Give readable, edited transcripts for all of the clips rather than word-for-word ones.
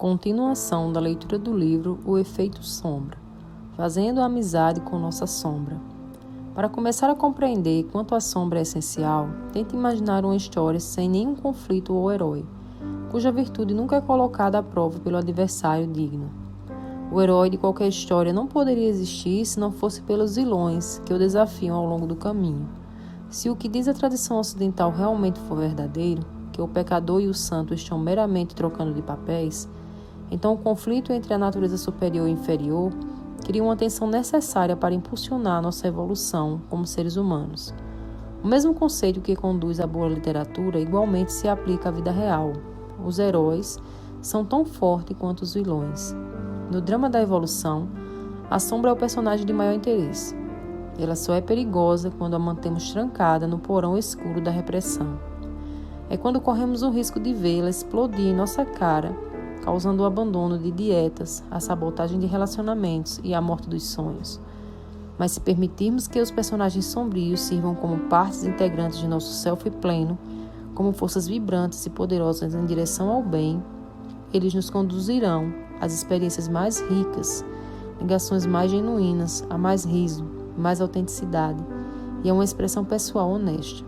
Continuação da leitura do livro O Efeito Sombra, fazendo amizade com nossa sombra. Para começar a compreender quanto a sombra é essencial, tente imaginar uma história sem nenhum conflito ou herói, cuja virtude nunca é colocada à prova pelo adversário digno. O herói de qualquer história não poderia existir se não fosse pelos vilões que o desafiam ao longo do caminho. Se o que diz a tradição ocidental realmente for verdadeiro, que o pecador e o santo estão meramente trocando de papéis, então o conflito entre a natureza superior e inferior cria uma tensão necessária para impulsionar nossa evolução como seres humanos. O mesmo conceito que conduz à boa literatura igualmente se aplica à vida real. Os heróis são tão fortes quanto os vilões. No drama da evolução, a sombra é o personagem de maior interesse. Ela só é perigosa quando a mantemos trancada no porão escuro da repressão. É quando corremos o risco de vê-la explodir em nossa cara, causando o abandono de dietas, a sabotagem de relacionamentos e a morte dos sonhos. Mas se permitirmos que os personagens sombrios sirvam como partes integrantes de nosso self pleno, como forças vibrantes e poderosas em direção ao bem, eles nos conduzirão às experiências mais ricas, ligações mais genuínas, a mais riso, mais autenticidade e a uma expressão pessoal honesta.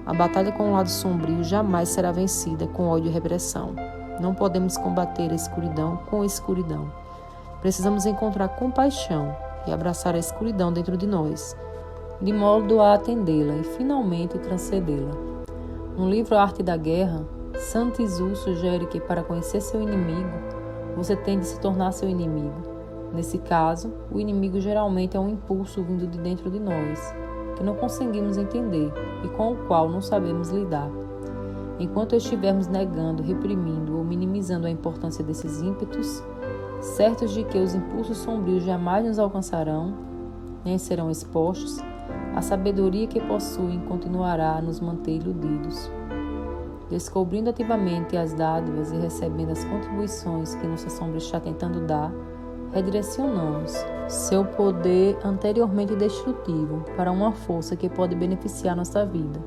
A batalha com o lado sombrio jamais será vencida com ódio e repressão. Não podemos combater a escuridão com a escuridão. Precisamos encontrar compaixão e abraçar a escuridão dentro de nós, de modo a atendê-la e finalmente transcendê-la. No livro A Arte da Guerra, Sun Tzu sugere que para conhecer seu inimigo, você tem de se tornar seu inimigo. Nesse caso, o inimigo geralmente é um impulso vindo de dentro de nós, que não conseguimos entender e com o qual não sabemos lidar. Enquanto estivermos negando, reprimindo ou minimizando a importância desses ímpetos, certos de que os impulsos sombrios jamais nos alcançarão, nem serão expostos, a sabedoria que possuem continuará a nos manter iludidos. Descobrindo ativamente as dádivas e recebendo as contribuições que nossa sombra está tentando dar, redirecionamos seu poder anteriormente destrutivo para uma força que pode beneficiar nossa vida.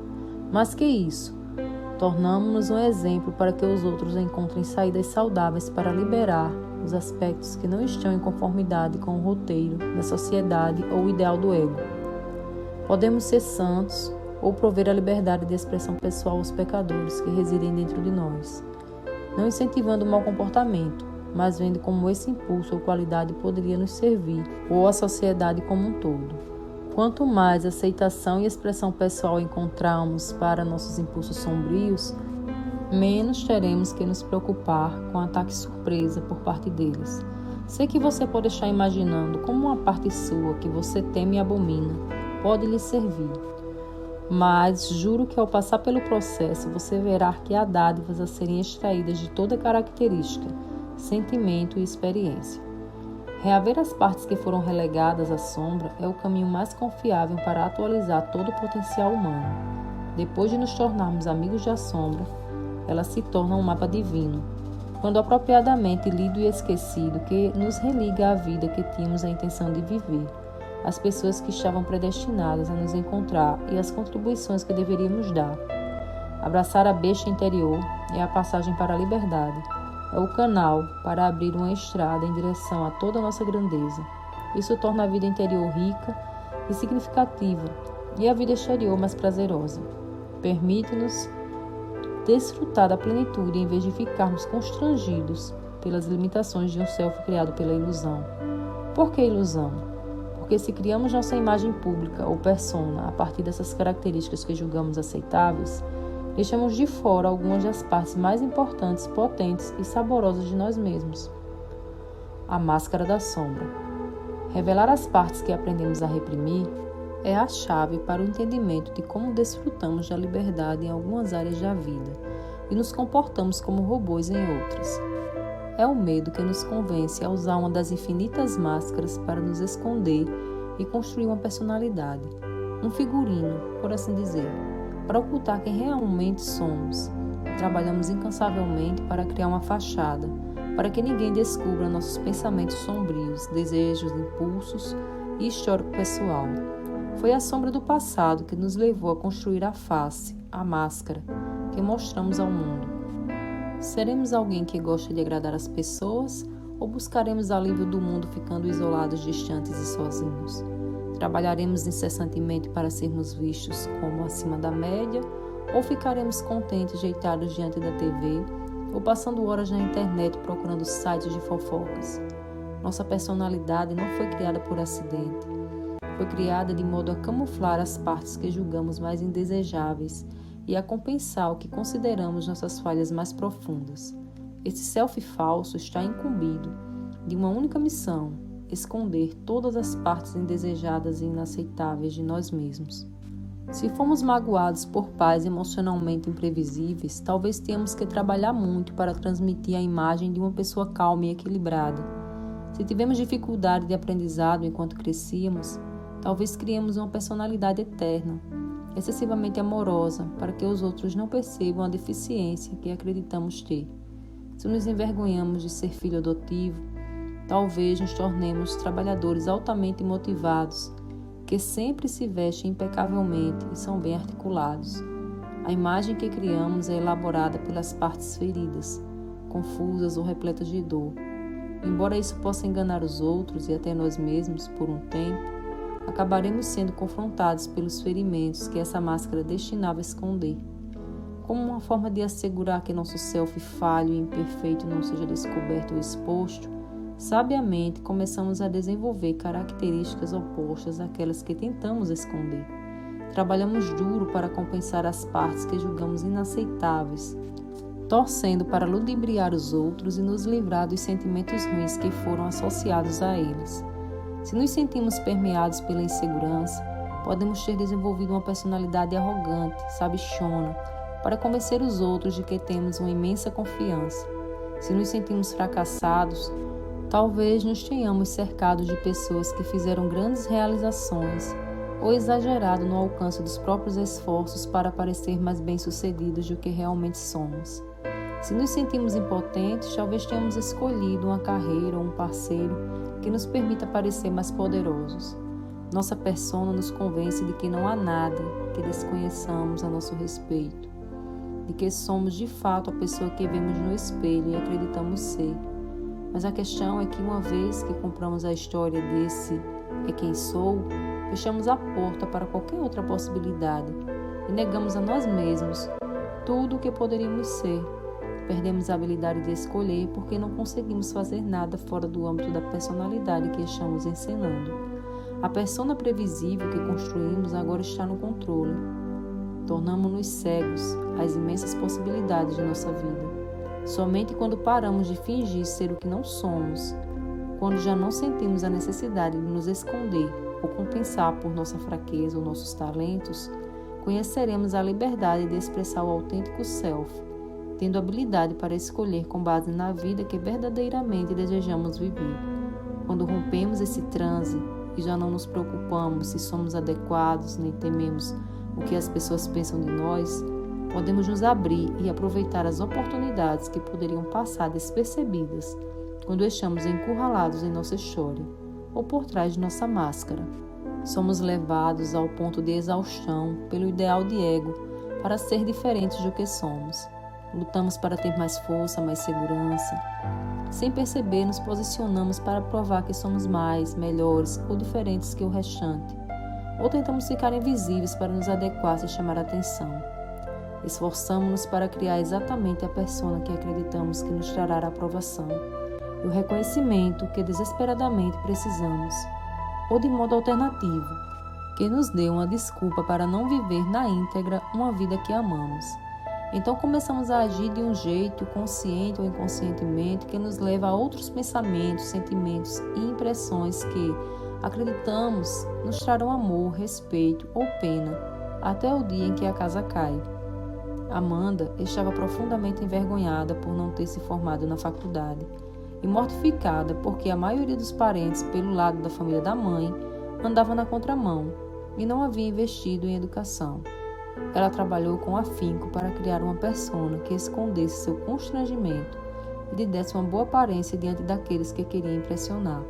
Mas que isso? Tornamos-nos um exemplo para que os outros encontrem saídas saudáveis para liberar os aspectos que não estão em conformidade com o roteiro da sociedade ou o ideal do ego. Podemos ser santos ou prover a liberdade de expressão pessoal aos pecadores que residem dentro de nós, não incentivando o mau comportamento, mas vendo como esse impulso ou qualidade poderia nos servir ou a sociedade como um todo. Quanto mais aceitação e expressão pessoal encontramos para nossos impulsos sombrios, menos teremos que nos preocupar com ataque surpresa por parte deles. Sei que você pode estar imaginando como uma parte sua que você teme e abomina pode lhe servir. Mas juro que ao passar pelo processo você verá que há dádivas a serem extraídas de toda característica, sentimento e experiência. Reaver as partes que foram relegadas à sombra é o caminho mais confiável para atualizar todo o potencial humano. Depois de nos tornarmos amigos da sombra, ela se torna um mapa divino, quando apropriadamente lido e esquecido, que nos religa à vida que tínhamos a intenção de viver, as pessoas que estavam predestinadas a nos encontrar e as contribuições que deveríamos dar. Abraçar a besta interior é a passagem para a liberdade. É o canal para abrir uma estrada em direção a toda a nossa grandeza. Isso torna a vida interior rica e significativa e a vida exterior mais prazerosa. Permite-nos desfrutar da plenitude em vez de ficarmos constrangidos pelas limitações de um self criado pela ilusão. Por que ilusão? Porque se criamos nossa imagem pública ou persona a partir dessas características que julgamos aceitáveis, deixamos de fora algumas das partes mais importantes, potentes e saborosas de nós mesmos. A máscara da sombra. Revelar as partes que aprendemos a reprimir é a chave para o entendimento de como desfrutamos da liberdade em algumas áreas da vida e nos comportamos como robôs em outras. É o medo que nos convence a usar uma das infinitas máscaras para nos esconder e construir uma personalidade, um figurino, por assim dizer, para ocultar quem realmente somos. Trabalhamos incansavelmente para criar uma fachada, para que ninguém descubra nossos pensamentos sombrios, desejos, impulsos e histórico pessoal. Foi a sombra do passado que nos levou a construir a face, a máscara, que mostramos ao mundo. Seremos alguém que gosta de agradar as pessoas ou buscaremos alívio do mundo ficando isolados, distantes e sozinhos? Trabalharemos incessantemente para sermos vistos como acima da média ou ficaremos contentes deitados diante da TV ou passando horas na internet procurando sites de fofocas? Nossa personalidade não foi criada por acidente. Foi criada de modo a camuflar as partes que julgamos mais indesejáveis e a compensar o que consideramos nossas falhas mais profundas. Esse selfie falso está incumbido de uma única missão: esconder todas as partes indesejadas e inaceitáveis de nós mesmos. Se fomos magoados por pais emocionalmente imprevisíveis, talvez tenhamos que trabalhar muito para transmitir a imagem de uma pessoa calma e equilibrada. Se tivemos dificuldade de aprendizado enquanto crescíamos, talvez criemos uma personalidade eterna, excessivamente amorosa, para que os outros não percebam a deficiência que acreditamos ter. Se nos envergonhamos de ser filho adotivo, talvez nos tornemos trabalhadores altamente motivados, que sempre se vestem impecavelmente e são bem articulados. A imagem que criamos é elaborada pelas partes feridas, confusas ou repletas de dor. Embora isso possa enganar os outros e até nós mesmos por um tempo, acabaremos sendo confrontados pelos ferimentos que essa máscara destinava a esconder. Como uma forma de assegurar que nosso self falho e imperfeito não seja descoberto ou exposto, sabiamente começamos a desenvolver características opostas àquelas que tentamos esconder. Trabalhamos duro para compensar as partes que julgamos inaceitáveis, torcendo para ludibriar os outros e nos livrar dos sentimentos ruins que foram associados a eles. Se nos sentimos permeados pela insegurança, podemos ter desenvolvido uma personalidade arrogante, sabichona, para convencer os outros de que temos uma imensa confiança. Se nos sentimos fracassados, talvez nos tenhamos cercados de pessoas que fizeram grandes realizações ou exagerado no alcance dos próprios esforços para parecer mais bem-sucedidos do que realmente somos. Se nos sentimos impotentes, talvez tenhamos escolhido uma carreira ou um parceiro que nos permita parecer mais poderosos. Nossa persona nos convence de que não há nada que desconheçamos a nosso respeito, de que somos de fato a pessoa que vemos no espelho e acreditamos ser. Mas a questão é que uma vez que compramos a história desse "é quem sou", fechamos a porta para qualquer outra possibilidade e negamos a nós mesmos tudo o que poderíamos ser. Perdemos a habilidade de escolher porque não conseguimos fazer nada fora do âmbito da personalidade que estamos encenando. A persona previsível que construímos agora está no controle. Tornamo-nos cegos às imensas possibilidades de nossa vida. Somente quando paramos de fingir ser o que não somos, quando já não sentimos a necessidade de nos esconder ou compensar por nossa fraqueza ou nossos talentos, conheceremos a liberdade de expressar o autêntico self, tendo habilidade para escolher com base na vida que verdadeiramente desejamos viver. Quando rompemos esse transe e já não nos preocupamos se somos adequados nem tememos o que as pessoas pensam de nós, podemos nos abrir e aproveitar as oportunidades que poderiam passar despercebidas quando estamos encurralados em nossa história ou por trás de nossa máscara. Somos levados ao ponto de exaustão pelo ideal de ego para ser diferentes do que somos. Lutamos para ter mais força, mais segurança. Sem perceber, nos posicionamos para provar que somos mais, melhores ou diferentes que o restante. Ou tentamos ficar invisíveis para nos adequar e chamar a atenção. Esforçamo-nos para criar exatamente a persona que acreditamos que nos trará a aprovação e o reconhecimento que desesperadamente precisamos, ou de modo alternativo, que nos dê uma desculpa para não viver na íntegra uma vida que amamos. Então começamos a agir de um jeito, consciente ou inconscientemente, que nos leva a outros pensamentos, sentimentos e impressões que, acreditamos, nos trarão amor, respeito ou pena, até o dia em que a casa cai. Amanda estava profundamente envergonhada por não ter se formado na faculdade e mortificada porque a maioria dos parentes, pelo lado da família da mãe, andava na contramão e não havia investido em educação. Ela trabalhou com afinco para criar uma persona que escondesse seu constrangimento e lhe desse uma boa aparência diante daqueles que queria impressionar.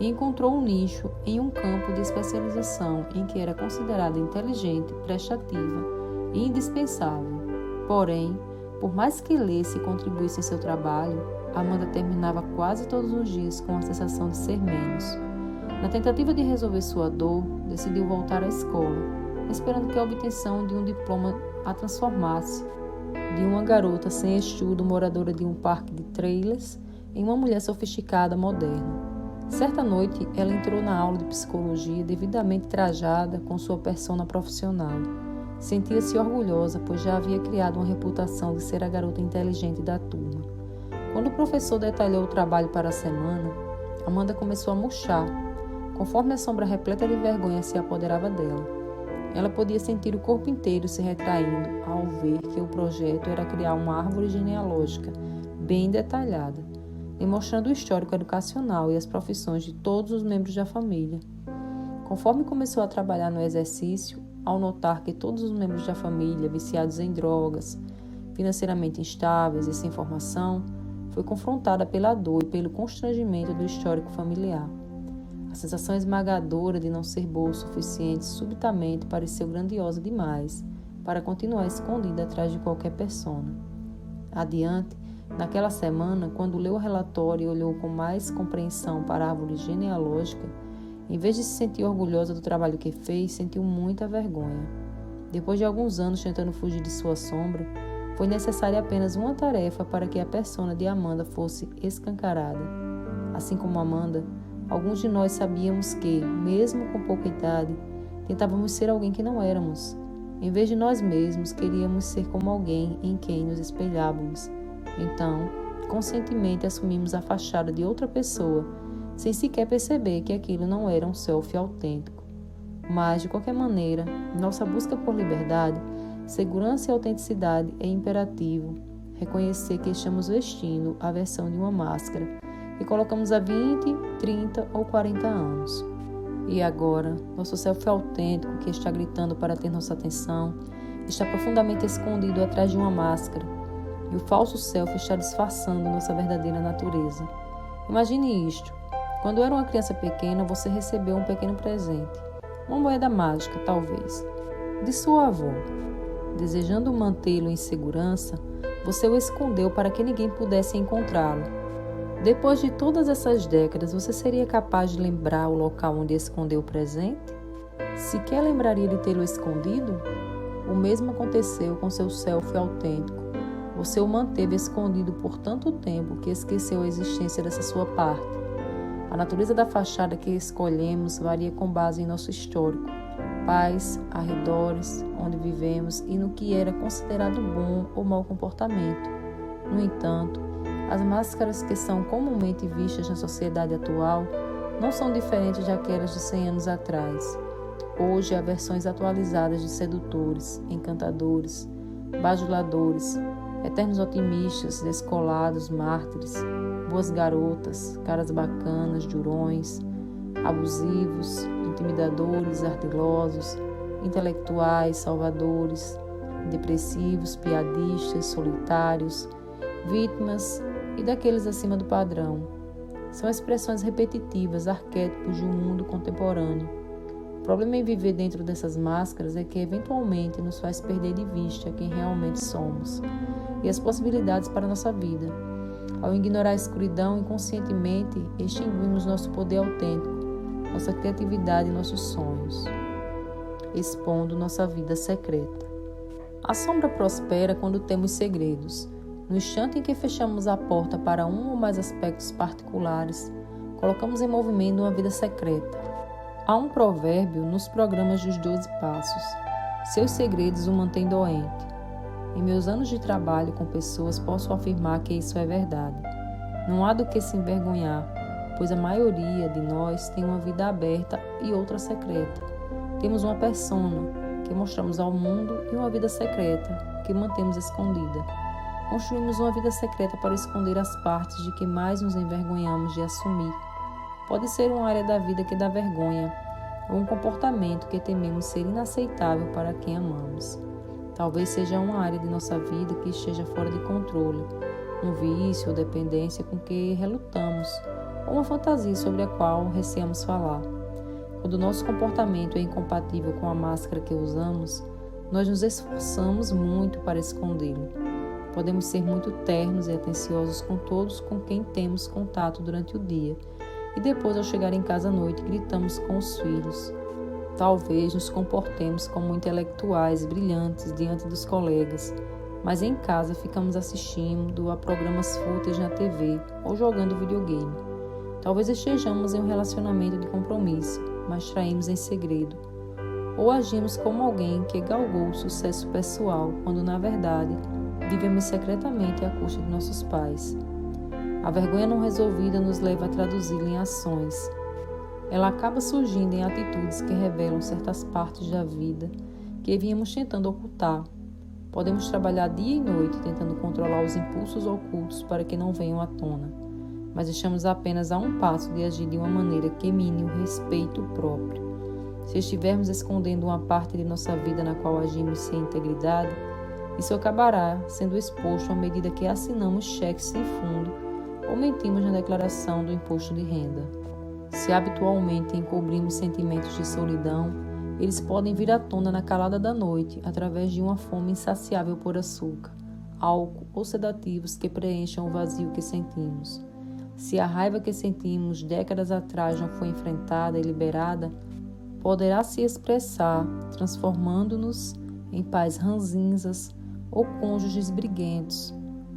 E encontrou um nicho em um campo de especialização em que era considerada inteligente, prestativa e indispensável. Porém, Por mais que lesse e contribuísse em seu trabalho, Amanda terminava quase todos os dias com a sensação de ser menos. Na tentativa de resolver sua dor, decidiu voltar à escola, esperando que a obtenção de um diploma a transformasse de uma garota sem estudo, moradora de um parque de trailers, em uma mulher sofisticada, moderna. Certa noite, ela entrou na aula de psicologia devidamente trajada com sua persona profissional. Sentia-se orgulhosa, pois já havia criado uma reputação de ser a garota inteligente da turma. Quando o professor detalhou o trabalho para a semana, Amanda começou a murchar, conforme a sombra repleta de vergonha se apoderava dela. Ela podia sentir o corpo inteiro se retraindo ao ver que o projeto era criar uma árvore genealógica bem detalhada, demonstrando o histórico educacional e as profissões de todos os membros da família. Conforme começou a trabalhar no exercício, ao notar que todos os membros da família, viciados em drogas, financeiramente instáveis e sem formação, foi confrontada pela dor e pelo constrangimento do histórico familiar. A sensação esmagadora de não ser boa o suficiente subitamente pareceu grandiosa demais para continuar escondida atrás de qualquer persona. Adiante, naquela semana, quando leu o relatório e olhou com mais compreensão para a árvore genealógica, em vez de se sentir orgulhosa do trabalho que fez, sentiu muita vergonha. Depois de alguns anos tentando fugir de sua sombra, foi necessária apenas uma tarefa para que a persona de Amanda fosse escancarada. Assim como Amanda, alguns de nós sabíamos que, mesmo com pouca idade, tentávamos ser alguém que não éramos. Em vez de nós mesmos, queríamos ser como alguém em quem nos espelhávamos. Então, conscientemente assumimos a fachada de outra pessoa, sem sequer perceber que aquilo não era um selfie autêntico. Mas, de qualquer maneira, nossa busca por liberdade, segurança e autenticidade é imperativo reconhecer que estamos vestindo a versão de uma máscara que colocamos há 20, 30 ou 40 anos. E agora, nosso selfie autêntico que está gritando para ter nossa atenção está profundamente escondido atrás de uma máscara, e o falso selfie está disfarçando nossa verdadeira natureza. Imagine isto. Quando era uma criança pequena, você recebeu um pequeno presente, uma moeda mágica, talvez, de sua avó. Desejando mantê-lo em segurança, você o escondeu para que ninguém pudesse encontrá-lo. Depois de todas essas décadas, você seria capaz de lembrar o local onde escondeu o presente? Sequer lembraria de tê-lo escondido? O mesmo aconteceu com seu selfie autêntico. Você o manteve escondido por tanto tempo que esqueceu a existência dessa sua parte. A natureza da fachada que escolhemos varia com base em nosso histórico, pais, arredores, onde vivemos e no que era considerado bom ou mau comportamento. No entanto, as máscaras que são comumente vistas na sociedade atual não são diferentes daquelas de 100 anos atrás. Hoje há versões atualizadas de sedutores, encantadores, bajuladores, eternos otimistas, descolados, mártires, boas garotas, caras bacanas, durões, abusivos, intimidadores, ardilosos, intelectuais, salvadores, depressivos, piadistas, solitários, vítimas e daqueles acima do padrão. São expressões repetitivas, arquétipos de um mundo contemporâneo. O problema em viver dentro dessas máscaras é que eventualmente nos faz perder de vista quem realmente somos e as possibilidades para a nossa vida. Ao ignorar a escuridão, inconscientemente extinguimos nosso poder autêntico, nossa criatividade e nossos sonhos, expondo nossa vida secreta. A sombra prospera quando temos segredos. No instante em que fechamos a porta para um ou mais aspectos particulares, colocamos em movimento uma vida secreta. Há um provérbio nos programas dos 12 Passos: seus segredos o mantêm doente. Em meus anos de trabalho com pessoas, posso afirmar que isso é verdade. Não há do que se envergonhar, pois a maioria de nós tem uma vida aberta e outra secreta. Temos uma persona que mostramos ao mundo e uma vida secreta que mantemos escondida. Construímos uma vida secreta para esconder as partes de que mais nos envergonhamos de assumir. Pode ser uma área da vida que dá vergonha, ou um comportamento que tememos ser inaceitável para quem amamos. Talvez seja uma área de nossa vida que esteja fora de controle, um vício ou dependência com que relutamos, ou uma fantasia sobre a qual receamos falar. Quando o nosso comportamento é incompatível com a máscara que usamos, nós nos esforçamos muito para escondê-lo. Podemos ser muito ternos e atenciosos com todos com quem temos contato durante o dia, e depois, ao chegar em casa à noite, gritamos com os filhos. Talvez nos comportemos como intelectuais brilhantes diante dos colegas, mas em casa ficamos assistindo a programas fúteis na TV ou jogando videogame. Talvez estejamos em um relacionamento de compromisso, mas traímos em segredo. Ou agimos como alguém que galgou o sucesso pessoal, quando na verdade vivemos secretamente à custa de nossos pais. A vergonha não resolvida nos leva a traduzi-la em ações. Ela acaba surgindo em atitudes que revelam certas partes da vida que vínhamos tentando ocultar. Podemos trabalhar dia e noite tentando controlar os impulsos ocultos para que não venham à tona, mas estamos apenas a um passo de agir de uma maneira que mine o respeito próprio. Se estivermos escondendo uma parte de nossa vida na qual agimos sem integridade, isso acabará sendo exposto à medida que assinamos cheques sem fundo ou mentimos na declaração do imposto de renda. Se habitualmente encobrimos sentimentos de solidão, eles podem vir à tona na calada da noite através de uma fome insaciável por açúcar, álcool ou sedativos que preencham o vazio que sentimos. Se a raiva que sentimos décadas atrás não foi enfrentada e liberada, poderá se expressar transformando-nos em pais ranzinzas ou cônjuges briguentos.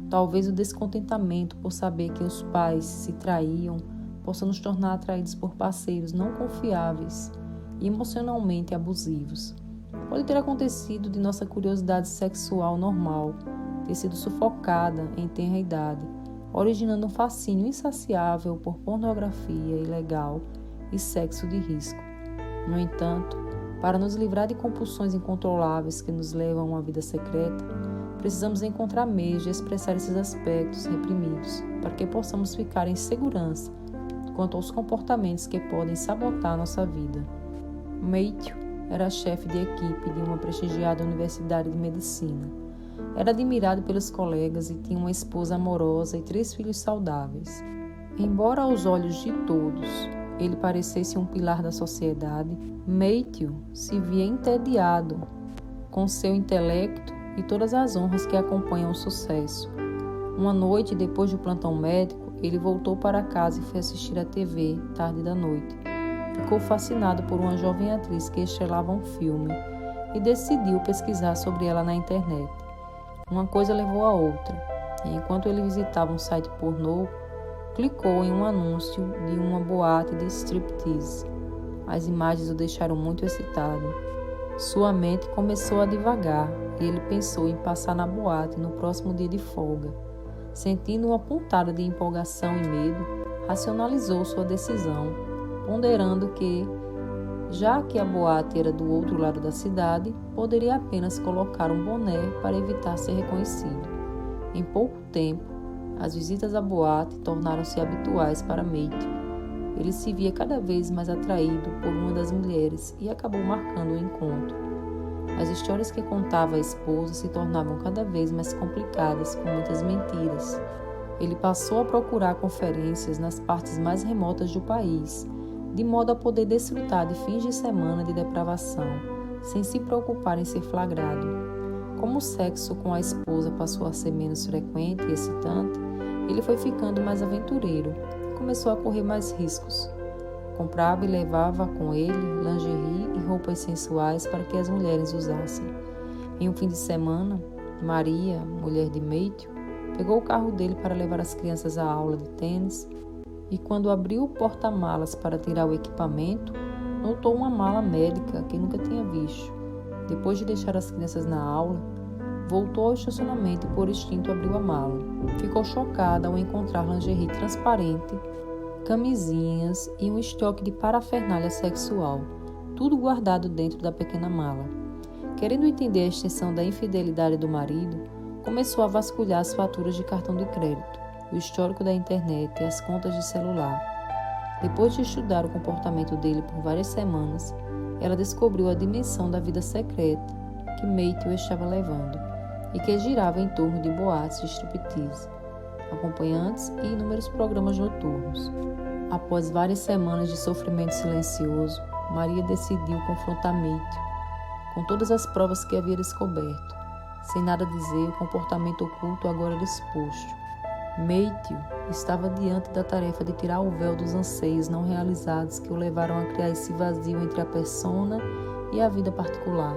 Talvez o descontentamento por saber que os pais se traíam possa nos tornar atraídos por parceiros não confiáveis e emocionalmente abusivos. Pode ter acontecido de nossa curiosidade sexual normal ter sido sufocada em tenra idade, originando um fascínio insaciável por pornografia ilegal e sexo de risco. No entanto, para nos livrar de compulsões incontroláveis que nos levam a uma vida secreta, precisamos encontrar meios de expressar esses aspectos reprimidos, para que possamos ficar em segurança quanto aos comportamentos que podem sabotar nossa vida. Matthew era chefe de equipe de uma prestigiada universidade de medicina. Era admirado pelos colegas e tinha uma esposa amorosa e 3 filhos saudáveis. Embora aos olhos de todos ele parecesse um pilar da sociedade, Matthew se via entediado com seu intelecto e todas as honras que acompanham o sucesso. Uma noite, depois do plantão médico, ele voltou para casa e foi assistir à TV tarde da noite. Ficou fascinado por uma jovem atriz que estrelava um filme e decidiu pesquisar sobre ela na internet. Uma coisa levou a outra, e enquanto ele visitava um site pornô, clicou em um anúncio de uma boate de striptease. As imagens o deixaram muito excitado. Sua mente começou a divagar e ele pensou em passar na boate no próximo dia de folga. Sentindo uma pontada de empolgação e medo, racionalizou sua decisão, ponderando que, já que a boate era do outro lado da cidade, poderia apenas colocar um boné para evitar ser reconhecido. Em pouco tempo, as visitas à boate tornaram-se habituais para Matthew. Ele se via cada vez mais atraído por uma das mulheres e acabou marcando o encontro. As histórias que contava a esposa se tornavam cada vez mais complicadas, com muitas mentiras. Ele passou a procurar conferências nas partes mais remotas do país, de modo a poder desfrutar de fins de semana de depravação, sem se preocupar em ser flagrado. Como o sexo com a esposa passou a ser menos frequente e excitante, ele foi ficando mais aventureiro e começou a correr mais riscos. Comprava e levava com ele lingerie e roupas sensuais para que as mulheres usassem. Em um fim de semana, Maria, mulher de Matthew, pegou o carro dele para levar as crianças à aula de tênis e, quando abriu o porta-malas para tirar o equipamento, notou uma mala médica que nunca tinha visto. Depois de deixar as crianças na aula, voltou ao estacionamento e por instinto abriu a mala. Ficou chocada ao encontrar lingerie transparente, camisinhas e um estoque de parafernália sexual, tudo guardado dentro da pequena mala. Querendo entender a extensão da infidelidade do marido, começou a vasculhar as faturas de cartão de crédito, o histórico da internet e as contas de celular. Depois de estudar o comportamento dele por várias semanas, ela descobriu a dimensão da vida secreta que Matthew estava levando e que girava em torno de boates de striptease, acompanhantes e inúmeros programas noturnos. Após várias semanas de sofrimento silencioso, Maria decidiu confrontar Matthew com todas as provas que havia descoberto. Sem nada dizer, o comportamento oculto agora era exposto. Matthew estava diante da tarefa de tirar o véu dos anseios não realizados que o levaram a criar esse vazio entre a persona e a vida particular.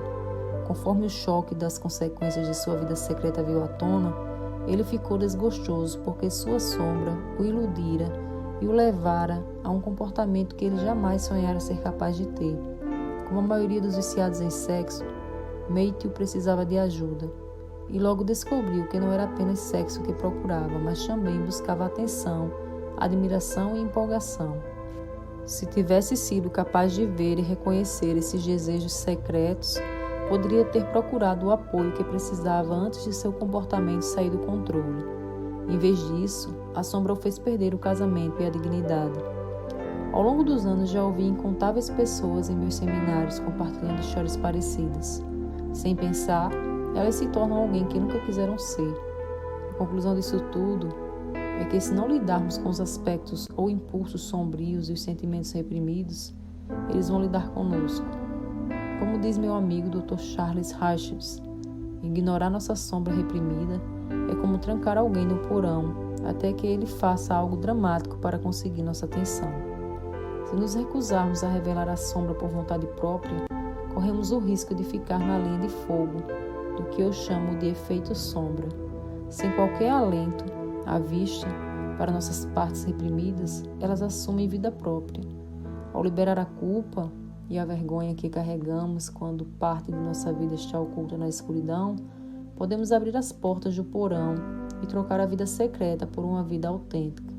Conforme o choque das consequências de sua vida secreta veio à tona, ele ficou desgostoso porque sua sombra o iludira e o levara a um comportamento que ele jamais sonhara ser capaz de ter. Como a maioria dos viciados em sexo, Matthew precisava de ajuda. E logo descobriu que não era apenas sexo que procurava, mas também buscava atenção, admiração e empolgação. Se tivesse sido capaz de ver e reconhecer esses desejos secretos, poderia ter procurado o apoio que precisava antes de seu comportamento sair do controle. Em vez disso, a sombra o fez perder o casamento e a dignidade. Ao longo dos anos já ouvi incontáveis pessoas em meus seminários compartilhando histórias parecidas. Sem pensar, elas se tornam alguém que nunca quiseram ser. A conclusão disso tudo é que, se não lidarmos com os aspectos ou impulsos sombrios e os sentimentos reprimidos, eles vão lidar conosco. Como diz meu amigo Dr. Charles Richards, ignorar nossa sombra reprimida é como trancar alguém no porão até que ele faça algo dramático para conseguir nossa atenção. Se nos recusarmos a revelar a sombra por vontade própria, corremos o risco de ficar na linha de fogo do que eu chamo de efeito sombra. Sem qualquer alento à vista para nossas partes reprimidas, elas assumem vida própria. Ao liberar a culpa e a vergonha que carregamos quando parte de nossa vida está oculta na escuridão, podemos abrir as portas do porão e trocar a vida secreta por uma vida autêntica.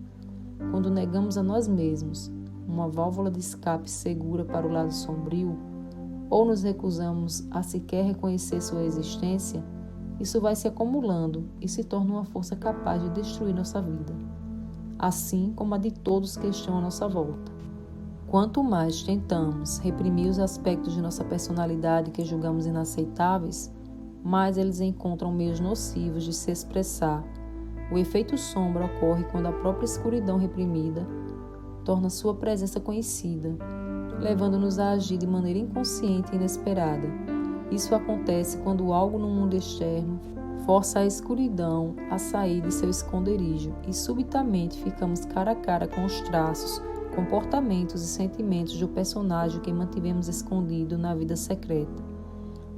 Quando negamos a nós mesmos uma válvula de escape segura para o lado sombrio, ou nos recusamos a sequer reconhecer sua existência, isso vai se acumulando e se torna uma força capaz de destruir nossa vida, assim como a de todos que estão à nossa volta. Quanto mais tentamos reprimir os aspectos de nossa personalidade que julgamos inaceitáveis, mais eles encontram meios nocivos de se expressar. O efeito sombra ocorre quando a própria escuridão reprimida torna sua presença conhecida, levando-nos a agir de maneira inconsciente e inesperada. Isso acontece quando algo no mundo externo força a escuridão a sair de seu esconderijo e subitamente ficamos cara a cara com os traços, comportamentos e sentimentos do personagem que mantivemos escondido na vida secreta.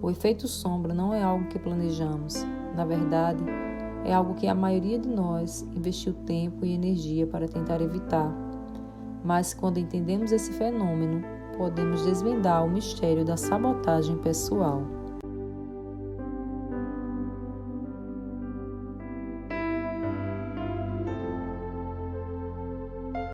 O efeito sombra não é algo que planejamos. Na verdade, é algo que a maioria de nós investiu tempo e energia para tentar evitar. Mas quando entendemos esse fenômeno, podemos desvendar o mistério da sabotagem pessoal.